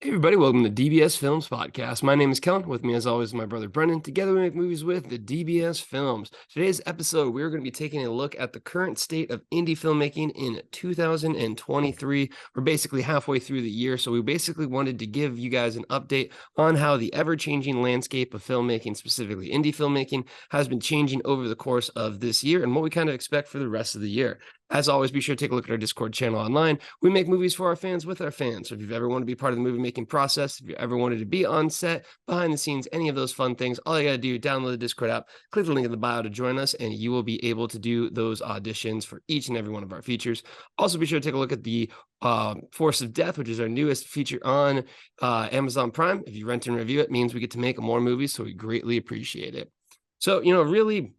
Hey everybody, welcome to DBS Films Podcast. My name is Kellen. With me as always is my brother Brendan. Together we make movies with the DBS Films. Today's episode, we're going to be taking a look at the current state of indie filmmaking in 2023. We're basically halfway through the year, so we basically wanted to give you guys an update on how the ever-changing landscape of filmmaking, specifically indie filmmaking, has been changing over the course of this year and what we kind of expect for the rest of the year. As always, be sure to take a look at our Discord channel online. We make movies for our fans with our fans. So if you've ever wanted to be part of the movie making process, if you ever wanted to be on set, behind the scenes, any of those fun things, all you got to do, download the Discord app, click the link in the bio to join us, and you will be able to do those auditions for each and every one of our features. Also, be sure to take a look at the Force of Death, which is our newest feature on Amazon Prime. If you rent and review it, means we get to make more movies, so we greatly appreciate it. So, really,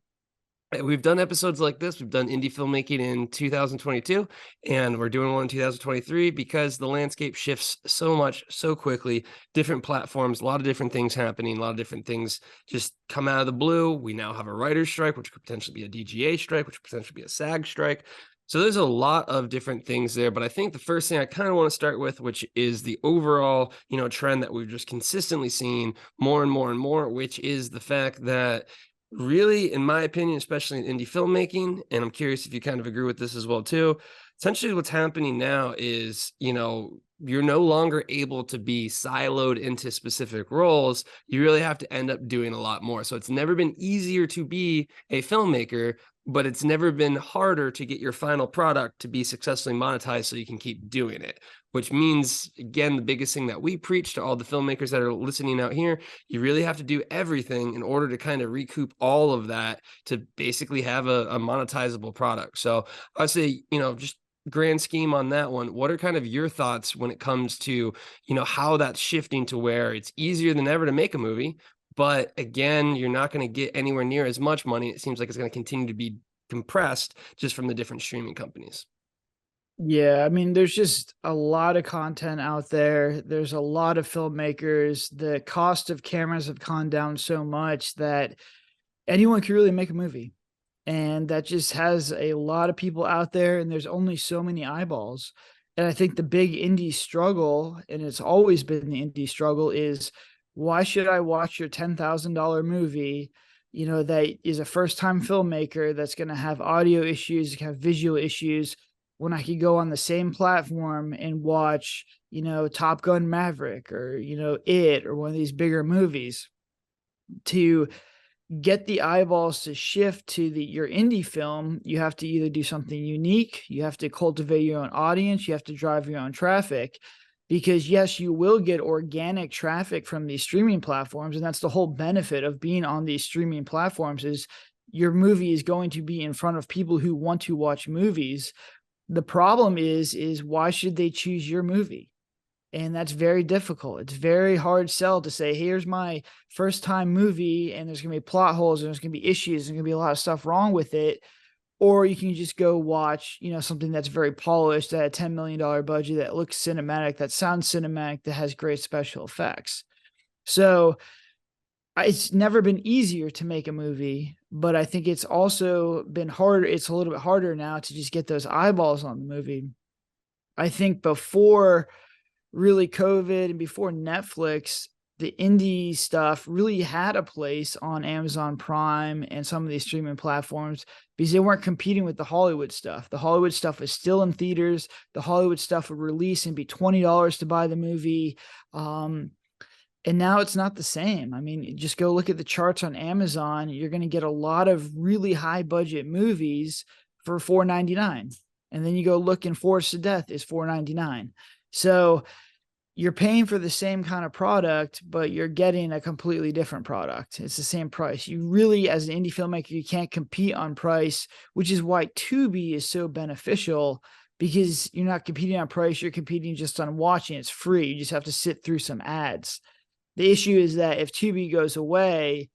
we've done episodes like this. We've done indie filmmaking in 2022, and we're doing one in 2023 because the landscape shifts so much, so quickly. Different platforms, a lot of different things happening, a lot of different things just come out of the blue. We now have a writer's strike, which could potentially be a DGA strike, which could potentially be a SAG strike. So there's a lot of different things there, but I think the first thing I kind of want to start with, which is the overall, trend that we've just consistently seen more and more and more, which is the fact that really, in my opinion, especially in indie filmmaking, and I'm curious if you kind of agree with this as well too, essentially what's happening now is, you're no longer able to be siloed into specific roles. You really have to end up doing a lot more. So it's never been easier to be a filmmaker, but it's never been harder to get your final product to be successfully monetized so you can keep doing it, which means, again, the biggest thing that we preach to all the filmmakers that are listening out here, you really have to do everything in order to kind of recoup all of that to basically have a monetizable product. So I'd say, just grand scheme on that one, what are kind of your thoughts when it comes to, how that's shifting to where it's easier than ever to make a movie, but again, you're not going to get anywhere near as much money. It seems like it's going to continue to be compressed just from the different streaming companies. Yeah, I mean, there's just a lot of content out there. There's a lot of filmmakers. The cost of cameras have gone down so much that anyone can really make a movie. And that just has a lot of people out there, and there's only so many eyeballs. And I think the big indie struggle, and it's always been the indie struggle, is why should I watch your $10,000 movie, that is a first-time filmmaker that's going to have audio issues, have visual issues, when I could go on the same platform and watch, Top Gun Maverick or, It or one of these bigger movies. To get the eyeballs to shift to your indie film, you have to either do something unique, you have to cultivate your own audience, you have to drive your own traffic, because yes, you will get organic traffic from these streaming platforms, and that's the whole benefit of being on these streaming platforms is your movie is going to be in front of people who want to watch movies. The problem is why should they choose your movie? And that's very difficult. It's very hard sell to say, here's my first time movie, and there's going to be plot holes, and there's going to be issues, and going to be a lot of stuff wrong with it. Or you can just go watch, something that's very polished, that a $10 million budget, that looks cinematic, that sounds cinematic, that has great special effects. So it's never been easier to make a movie, but I think it's also been harder. It's a little bit harder now to just get those eyeballs on the movie. I think before really COVID and before Netflix, the indie stuff really had a place on Amazon Prime and some of these streaming platforms because they weren't competing with the Hollywood stuff. The Hollywood stuff was still in theaters. The Hollywood stuff would release and be $20 to buy the movie. And now it's not the same. I mean, just go look at the charts on Amazon. You're going to get a lot of really high budget movies for $4.99. And then you go look in Force to Death is $4.99. So you're paying for the same kind of product, but you're getting a completely different product. It's the same price. You really, as an indie filmmaker, you can't compete on price, which is why Tubi is so beneficial, because you're not competing on price. You're competing just on watching. It's free. You just have to sit through some ads. The issue is that if Tubi goes away,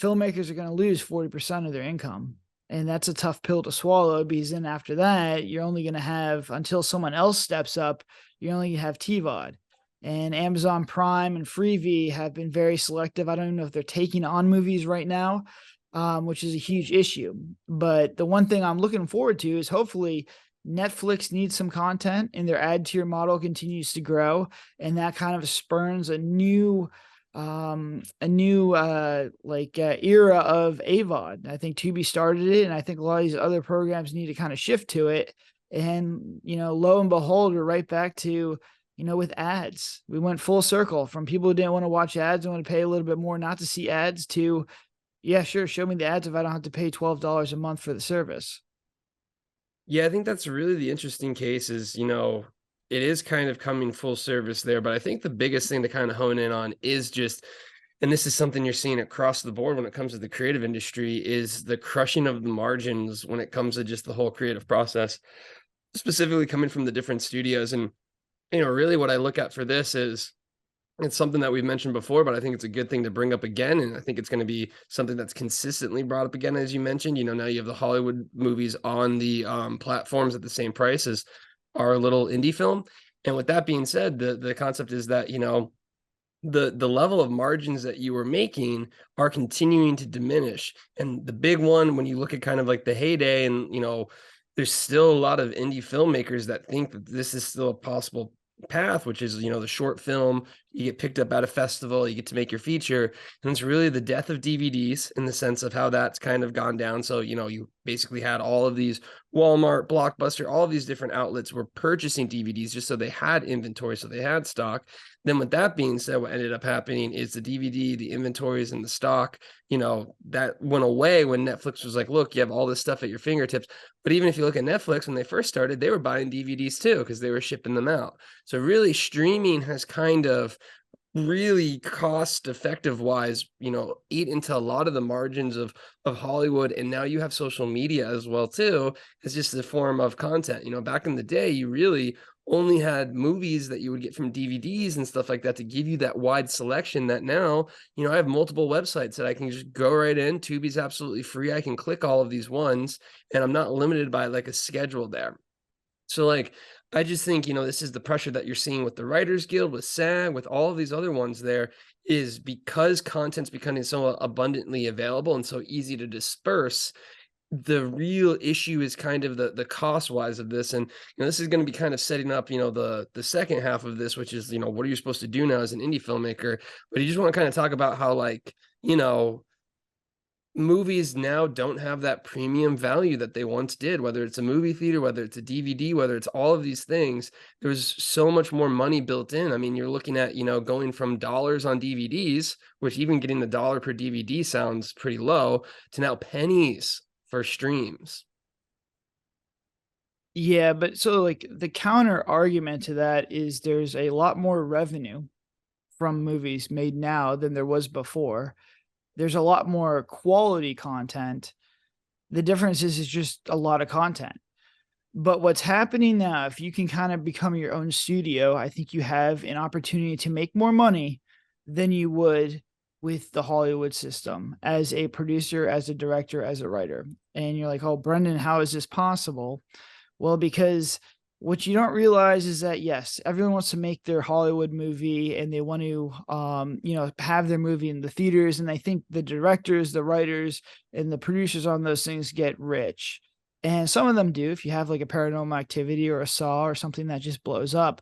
filmmakers are going to lose 40% of their income. And that's a tough pill to swallow, because then after that, you're only going to have, until someone else steps up, you only have TVOD. And Amazon Prime and Freevee have been very selective. I don't even know if they're taking on movies right now, which is a huge issue. But the one thing I'm looking forward to is hopefully Netflix needs some content and their ad tier model continues to grow. And that kind of spurns a new era of AVOD. I think Tubi started it, and I think a lot of these other programs need to kind of shift to it. And, lo and behold, we're right back to, with ads. We went full circle from people who didn't want to watch ads and want to pay a little bit more not to see ads to, yeah, sure, show me the ads if I don't have to pay $12 a month for the service. Yeah, I think that's really the interesting case is, it is kind of coming full service there, but I think the biggest thing to kind of hone in on is just, and this is something you're seeing across the board when it comes to the creative industry, is the crushing of the margins when it comes to just the whole creative process, specifically coming from the different studios. And, really what I look at for this is, it's something that we've mentioned before, but I think it's a good thing to bring up again, and I think it's gonna be something that's consistently brought up again, as you mentioned. Now you have the Hollywood movies on the, platforms at the same price as our little indie film, and with that being said, the concept is that, the level of margins that you were making are continuing to diminish, and the big one, when you look at kind of like the heyday and, there's still a lot of indie filmmakers that think that this is still a possible path, which is, the short film, you get picked up at a festival, you get to make your feature, and it's really the death of DVDs in the sense of how that's kind of gone down. So, you basically had all of these Walmart, Blockbuster, all of these different outlets were purchasing DVDs just so they had inventory, so they had stock. Then with that being said, what ended up happening is the DVD, the inventories and the stock, that went away when Netflix was like, look, you have all this stuff at your fingertips. But even if you look at Netflix, when they first started, they were buying DVDs too, because they were shipping them out. So really streaming has kind of really cost effective wise, eat into a lot of the margins of Hollywood. And now you have social media as well too. It's just a form of content. Back in the day, you really only had movies that you would get from DVDs and stuff like that to give you that wide selection that now, I have multiple websites that I can just go right in. Tubi's absolutely free. I can click all of these ones and I'm not limited by like a schedule there. So like, I just think, this is the pressure that you're seeing with the Writers Guild, with SAG, with all of these other ones there, is because content's becoming so abundantly available and so easy to disperse. The real issue is kind of the cost wise of this. And, this is going to be kind of setting up, the second half of this, which is, what are you supposed to do now as an indie filmmaker? But you just want to kind of talk about how like, movies now don't have that premium value that they once did, whether it's a movie theater, whether it's a DVD, whether it's all of these things. There's so much more money built in. I mean, you're looking at, going from dollars on DVDs, which even getting the dollar per DVD sounds pretty low, to now pennies for streams. Yeah, but so like the counter argument to that is there's a lot more revenue from movies made now than there was before. There's a lot more quality content. The difference is it's just a lot of content. But what's happening now, if you can kind of become your own studio, I think you have an opportunity to make more money than you would with the Hollywood system as a producer, as a director, as a writer. And you're like, oh, Brendan, how is this possible? Well, because what you don't realize is that, yes, everyone wants to make their Hollywood movie and they want to, have their movie in the theaters. And I think the directors, the writers, and the producers on those things get rich. And some of them do. If you have like a Paranormal Activity or a Saw or something that just blows up,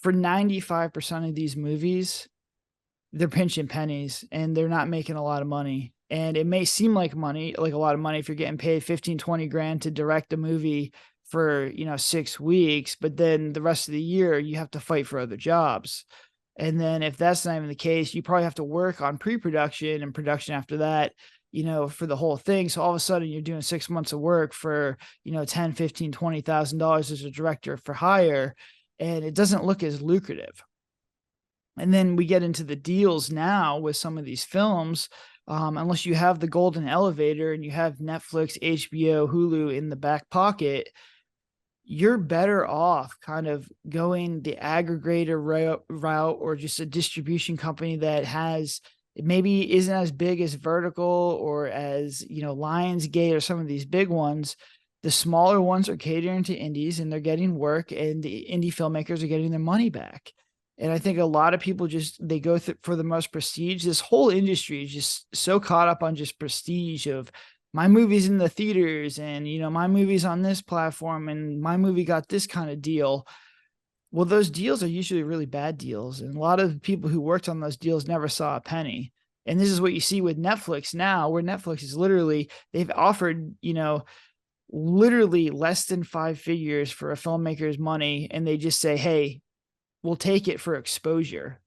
for 95% of these movies, they're pinching pennies and they're not making a lot of money. And it may seem like money, like a lot of money, if you're getting paid 15, 20 grand to direct a movie for, 6 weeks, but then the rest of the year you have to fight for other jobs. And then if that's not even the case, you probably have to work on pre-production and production after that, for the whole thing. So all of a sudden you're doing 6 months of work for, 10, 15, $20,000 as a director for hire. And it doesn't look as lucrative. And then we get into the deals now with some of these films. Unless you have the golden elevator and you have Netflix, HBO, Hulu in the back pocket, you're better off kind of going the aggregator route or just a distribution company that has maybe isn't as big as Vertical or as, Lionsgate or some of these big ones. The smaller ones are catering to indies and they're getting work, and the indie filmmakers are getting their money back. And I think a lot of people they go for the most prestige. This whole industry is just so caught up on just prestige of my movie's in the theaters, and my movie's on this platform, and my movie got this kind of deal. Well, those deals are usually really bad deals, and a lot of people who worked on those deals never saw a penny. And this is what you see with Netflix now, where Netflix is literally, they've offered, literally less than five figures for a filmmaker's money, and they just say, hey, we'll take it for exposure.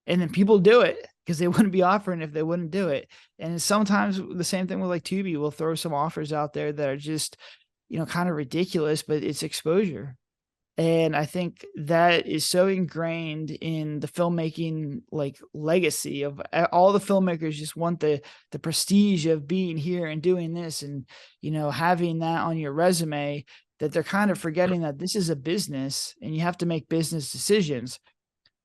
And then people do it because they wouldn't be offering if they wouldn't do it. And sometimes the same thing with like Tubi will throw some offers out there that are just, kind of ridiculous, but it's exposure. And I think that is so ingrained in the filmmaking like legacy of all the filmmakers just want the prestige of being here and doing this, and having that on your resume, that they're kind of forgetting that this is a business and you have to make business decisions.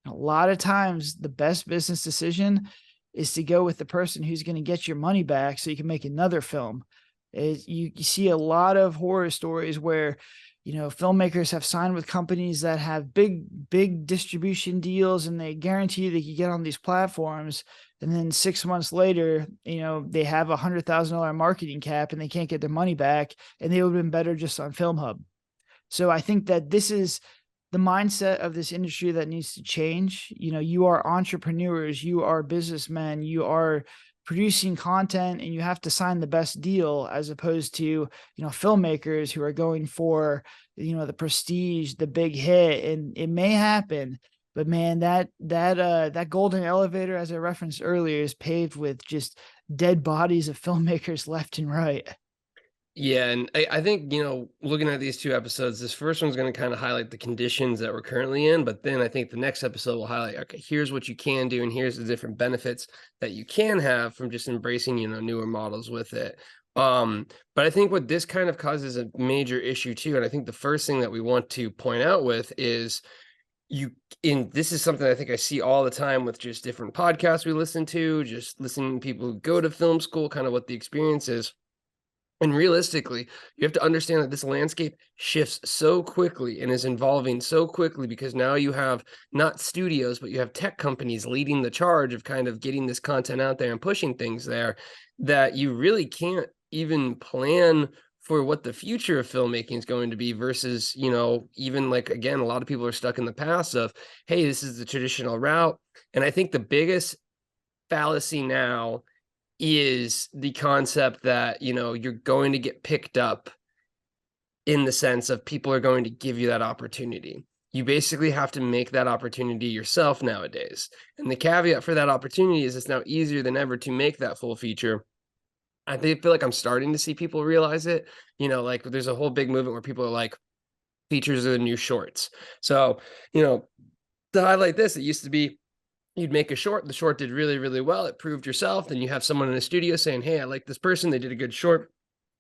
A lot of times the best business decision is to go with the person who's going to get your money back so you can make another film. You see a lot of horror stories where filmmakers have signed with companies that have big distribution deals, and they guarantee they can get on these platforms. And then 6 months later, they have $100,000 marketing cap and they can't get their money back, and they would have been better just on Film Hub. So I think that this is the mindset of this industry that needs to change. You are entrepreneurs, you are businessmen, you are producing content, and you have to sign the best deal, as opposed to, filmmakers who are going for, the prestige, the big hit. And it may happen, but man, that golden elevator, as I referenced earlier, is paved with just dead bodies of filmmakers left and right. Yeah, and I think, looking at these two episodes, this first one's going to kind of highlight the conditions that we're currently in, but then I think the next episode will highlight, okay, here's what you can do, and here's the different benefits that you can have from just embracing, newer models with it. But I think what this kind of causes a major issue too, and I think the first thing that we want to point out with is this is something I think I see all the time with just different podcasts we listen to, just listening to people who go to film school, kind of what the experience is. And realistically, you have to understand that this landscape shifts so quickly and is evolving so quickly, because now you have not studios, but you have tech companies leading the charge of kind of getting this content out there and pushing things there, that you really can't even plan for what the future of filmmaking is going to be versus, even like, again, a lot of people are stuck in the past of, hey, this is the traditional route. And I think the biggest fallacy now is the concept that, you're going to get picked up, in the sense of people are going to give you that opportunity. You basically have to make that opportunity yourself nowadays. And the caveat for that opportunity is it's now easier than ever to make that full feature. I feel like I'm starting to see people realize it. Like there's a whole big movement where people are like, features are the new shorts. So, to highlight this, it used to be, you'd make a short, the short did really, really well, it proved yourself, then you have someone in a studio saying, hey, I like this person, they did a good short,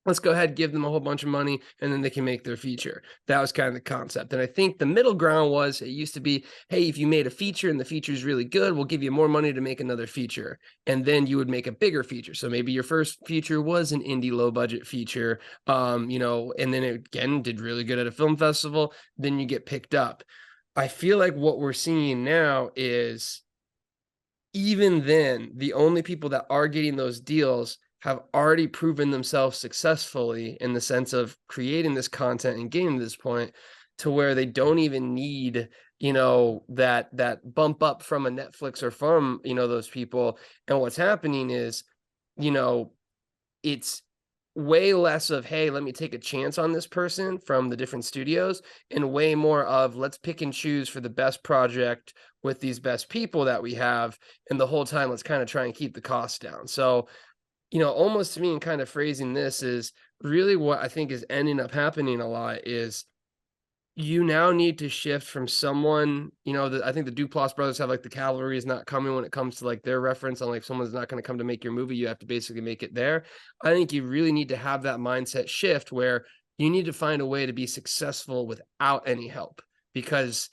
let's go ahead, give them a whole bunch of money, and then they can make their feature. That was kind of the concept. And I think the middle ground was, it used to be, hey, if you made a feature and the feature is really good, we'll give you more money to make another feature. And then you would make a bigger feature. So maybe your first feature was an indie low budget feature, and then it again did really good at a film festival, then you get picked up. I feel like what we're seeing now is, even then, the only people that are getting those deals have already proven themselves successfully, in the sense of creating this content and getting to this point to where they don't even need, that bump up from a Netflix or from, those people. And what's happening is, it's way less of, hey, let me take a chance on this person from the different studios, and way more of, let's pick and choose for the best project with these best people that we have. And the whole time, let's kind of try and keep the costs down. So, almost to me, and kind of phrasing this, is really what I think is ending up happening a lot is, you now need to shift from someone, I think the Duplass brothers have like, the cavalry is not coming when it comes to like their reference on like, someone's not going to come to make your movie, you have to basically make it there. I think you really need to have that mindset shift where you need to find a way to be successful without any help, because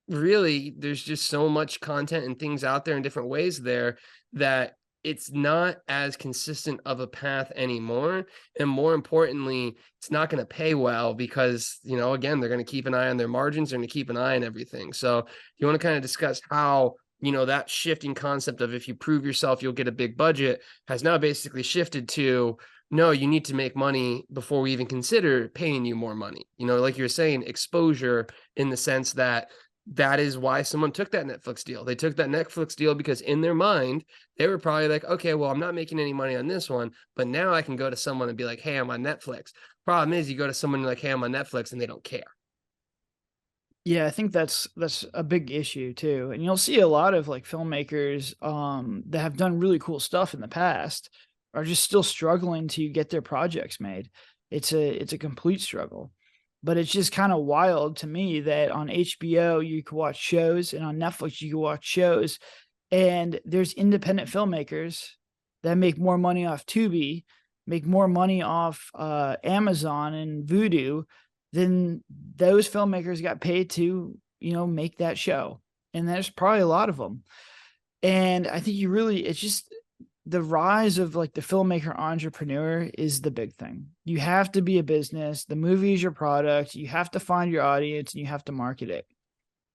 really there's just so much content and things out there in different ways there, that it's not as consistent of a path anymore. And more importantly, it's not going to pay well, because, again, they're going to keep an eye on their margins, they're going to keep an eye on everything. So you want to kind of discuss how, that shifting concept of, if you prove yourself, you'll get a big budget, has now basically shifted to, no, you need to make money before we even consider paying you more money. Like you're saying, exposure, in the sense that that is why someone took that Netflix deal. They took that Netflix deal because in their mind, they were probably like, okay, well, I'm not making any money on this one, but now I can go to someone and be like, hey, I'm on Netflix. Problem is, you go to someone like, hey, I'm on Netflix, and they don't care. Yeah, I think that's a big issue too. And you'll see a lot of like filmmakers that have done really cool stuff in the past are just still struggling to get their projects made. It's a complete struggle. But it's just kind of wild to me that on HBO you can watch shows and on Netflix you can watch shows, and there's independent filmmakers that make more money off Tubi, make more money off Amazon and Vudu than those filmmakers got paid to, make that show. And there's probably a lot of them. And I think it's just the rise of like the filmmaker entrepreneur is the big thing. You have to be a business. The movie is your product. You have to find your audience and you have to market it.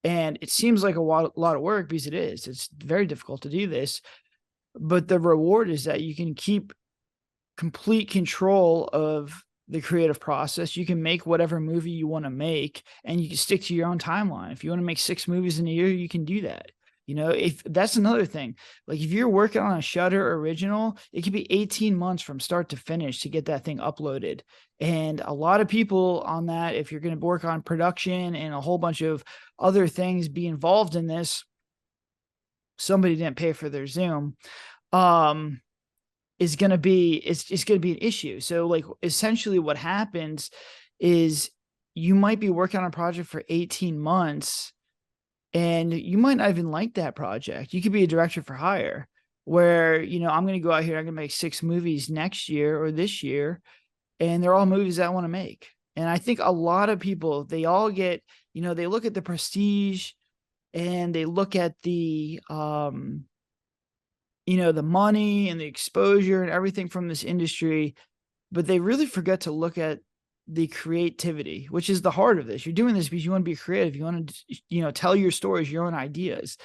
And it seems like a lot of work, because it is. It's very difficult to do this. But the reward is that you can keep complete control of the creative process. You can make whatever movie you want to make, and you can stick to your own timeline. If you want to make 6 movies in a year, you can do that. If that's another thing, like if you're working on a Shutter original, it could be 18 months from start to finish to get that thing uploaded. And a lot of people on that, if you're going to work on production and a whole bunch of other things, be involved in this, somebody didn't pay for their Zoom. Is going to be, it's going to be an issue. So like essentially what happens is you might be working on a project for 18 months and you might not even like that project. You could be a director for hire where, I'm going to go out here, I'm going to make 6 movies next year or this year, and they're all movies I want to make. And I think a lot of people, they all get, they look at the prestige and they look at the the money and the exposure and everything from this industry, but they really forget to look at the creativity, which is the heart of this. You're doing this because you want to be creative. You want to, tell your stories, your own ideas.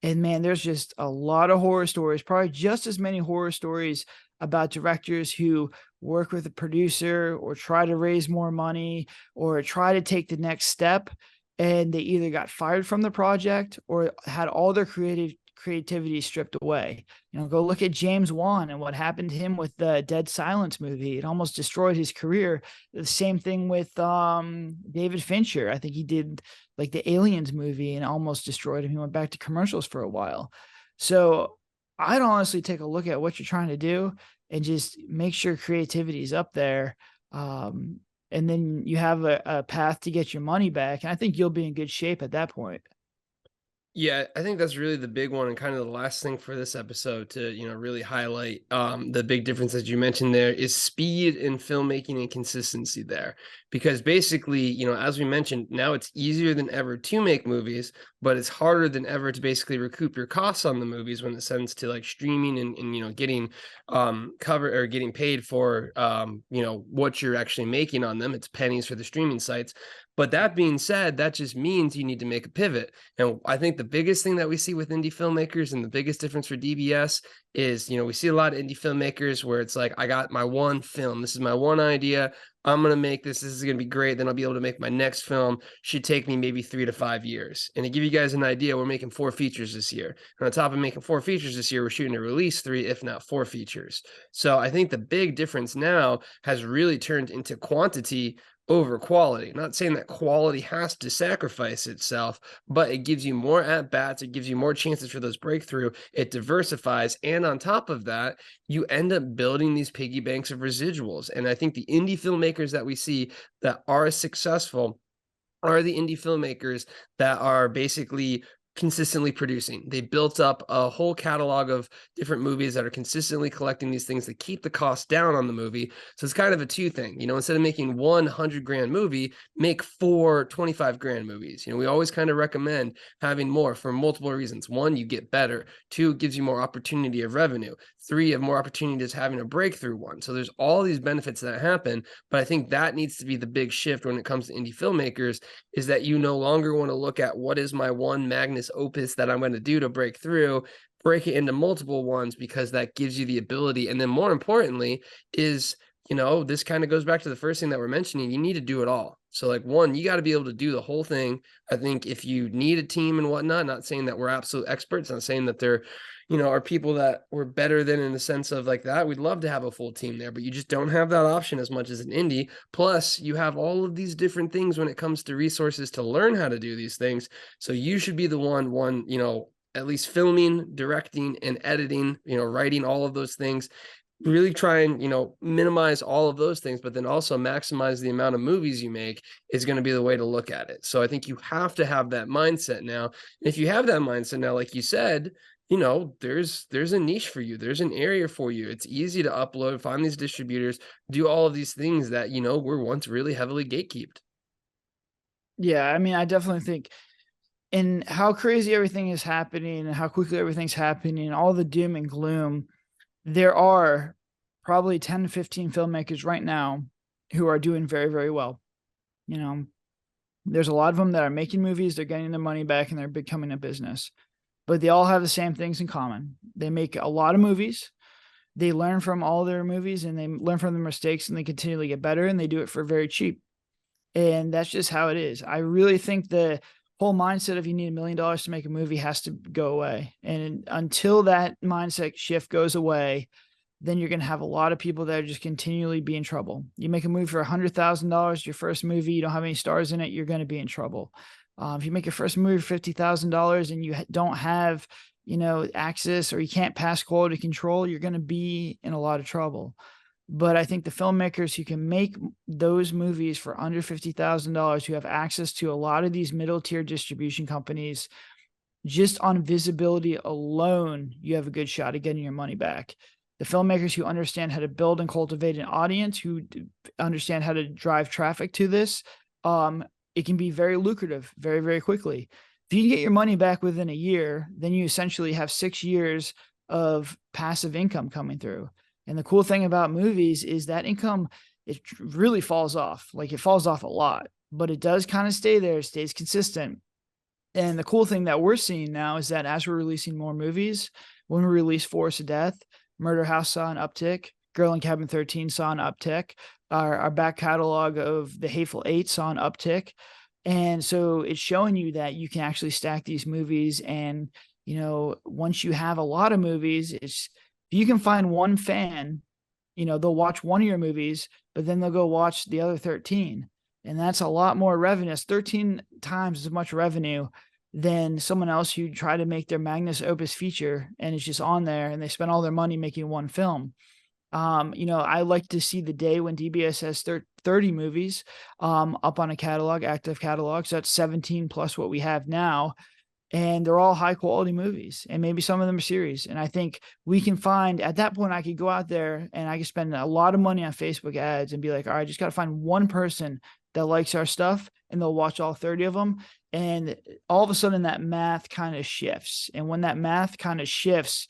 And man, there's just a lot of horror stories, probably just as many horror stories about directors who work with a producer or try to raise more money or try to take the next step. And they either got fired from the project or had all their creativity stripped away. Go look at James Wan and what happened to him with the Dead Silence movie. It almost destroyed his career. The same thing with David Fincher. I think he did like the Aliens movie and almost destroyed him. He went back to commercials for a while. So I'd honestly take a look at what you're trying to do and just make sure creativity is up there. And then you have a path to get your money back. And I think you'll be in good shape at that point. Yeah, I think that's really the big one, and kind of the last thing for this episode to, really highlight the big difference that you mentioned there is speed in filmmaking and consistency there. Because basically, as we mentioned, now it's easier than ever to make movies, but it's harder than ever to basically recoup your costs on the movies when it comes to like streaming and getting cover or getting paid for what you're actually making on them. It's pennies for the streaming sites. But that being said, that just means you need to make a pivot. And I think the biggest thing that we see with indie filmmakers and the biggest difference for DBS is, we see a lot of indie filmmakers where it's like, I got my one film. This is my one idea. I'm going to make this. This is going to be great. Then I'll be able to make my next film. Should take me maybe 3 to 5 years. And to give you guys an idea, we're making 4 features this year. And on top of making 4 features this year, we're shooting to release 3, if not 4 features. So I think the big difference now has really turned into quantity over quality. Not saying that quality has to sacrifice itself, but it gives you more at bats. It gives you more chances for those breakthrough. It diversifies. And on top of that, you end up building these piggy banks of residuals. And I think the indie filmmakers that we see that are successful are the indie filmmakers that are basically consistently producing. They built up a whole catalog of different movies that are consistently collecting these things that keep the cost down on the movie. So it's kind of a 2 thing, instead of making 100 grand movie, make 4 25 grand movies. We always kind of recommend having more for multiple reasons. 1, you get better. 2, it gives you more opportunity of revenue. 3, you have more opportunities having a breakthrough one. So there's all these benefits that happen, but I think that needs to be the big shift when it comes to indie filmmakers, is that you no longer want to look at what is my one magnus opus that I'm going to do to break through, break it into multiple ones, because that gives you the ability. And then more importantly is this kind of goes back to the first thing that we're mentioning. You need to do it all. So like, one, you got to be able to do the whole thing. I think if you need a team and whatnot, not saying that we're absolute experts, not saying that there, are people that we're better than in the sense of like that. We'd love to have a full team there, but you just don't have that option as much as an indie. Plus, you have all of these different things when it comes to resources to learn how to do these things. So you should be the one, at least filming, directing, and editing, writing all of those things. Really try and, minimize all of those things, but then also maximize the amount of movies you make is going to be the way to look at it. So I think you have to have that mindset now. If you have that mindset now, like you said, there's a niche for you. There's an area for you. It's easy to upload, find these distributors, do all of these things that, were once really heavily gatekeeped. Yeah, I mean, I definitely think in how crazy everything is happening and how quickly everything's happening, all the doom and gloom, there are probably 10 to 15 filmmakers right now who are doing very, very well. There's a lot of them that are making movies, they're getting their money back, and they're becoming a business. But they all have the same things in common. They make a lot of movies. They learn from all their movies and they learn from their mistakes and they continually get better, and they do it for very cheap. And that's just how it is. I really think the whole mindset of you need $1 million to make a movie has to go away. And until that mindset shift goes away, then you're going to have a lot of people that are just continually be in trouble. You make a movie for $100,000, your first movie, you don't have any stars in it, you're going to be in trouble. If you make your first movie for $50,000 and you don't have, access, or you can't pass quality control, you're going to be in a lot of trouble. But I think the filmmakers who can make those movies for under $50,000, who have access to a lot of these middle tier distribution companies, just on visibility alone, you have a good shot at getting your money back. The filmmakers who understand how to build and cultivate an audience, who understand how to drive traffic to this, it can be very lucrative very, very quickly. If you can get your money back within a year, then you essentially have 6 years of passive income coming through. And the cool thing about movies is that income, it really falls off. Like, it falls off a lot, but it does kind of stay there, stays consistent. And the cool thing that we're seeing now is that as we're releasing more movies, when we release Force of Death, Murder House saw an uptick, Girl in Cabin 13 saw an uptick, our back catalog of The Hateful Eight saw an uptick. And so it's showing you that you can actually stack these movies. And, once you have a lot of movies, if you can find one fan, they'll watch one of your movies, but then they'll go watch the other 13. And that's a lot more revenue. That's 13 times as much revenue than someone else who try to make their magnus opus feature and it's just on there and they spend all their money making one film. I like to see the day when DBS has 30 movies up on a catalog, active catalog. So that's 17 plus what we have now. And they're all high quality movies, and maybe some of them are series. And I think we can find, at that point, I could go out there and I could spend a lot of money on Facebook ads and be like, all right, just got to find one person that likes our stuff and they'll watch all 30 of them. And all of a sudden that math kind of shifts. And when that math kind of shifts,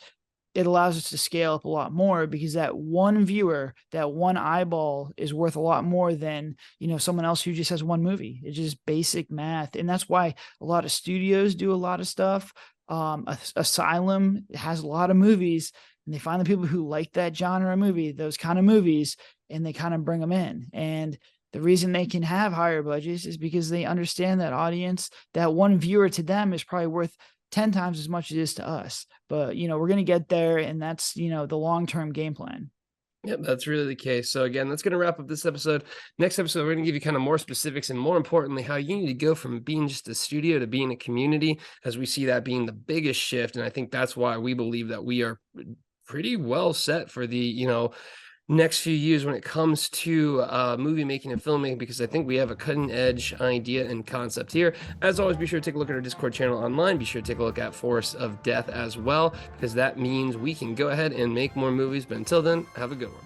it allows us to scale up a lot more, because that one viewer, that one eyeball is worth a lot more than, someone else who just has one movie. It's just basic math. And that's why a lot of studios do a lot of stuff. Asylum has a lot of movies, and they find the people who like that genre of movie, those kind of movies, and they kind of bring them in. And the reason they can have higher budgets is because they understand that audience, that one viewer to them is probably worth 10 times as much as it is to us. But, we're going to get there. And that's, the long-term game plan. Yep, that's really the case. So again, that's going to wrap up this episode. Next episode, we're going to give you kind of more specifics and, more importantly, how you need to go from being just a studio to being a community, as we see that being the biggest shift. And I think that's why we believe that we are pretty well set for the, next few years when it comes to movie making and filmmaking, because I think we have a cutting edge idea and concept here. As always, be sure to take a look at our Discord channel online. Be sure to take a look at Force of Death as well, because that means we can go ahead and make more movies. But until then, have a good one.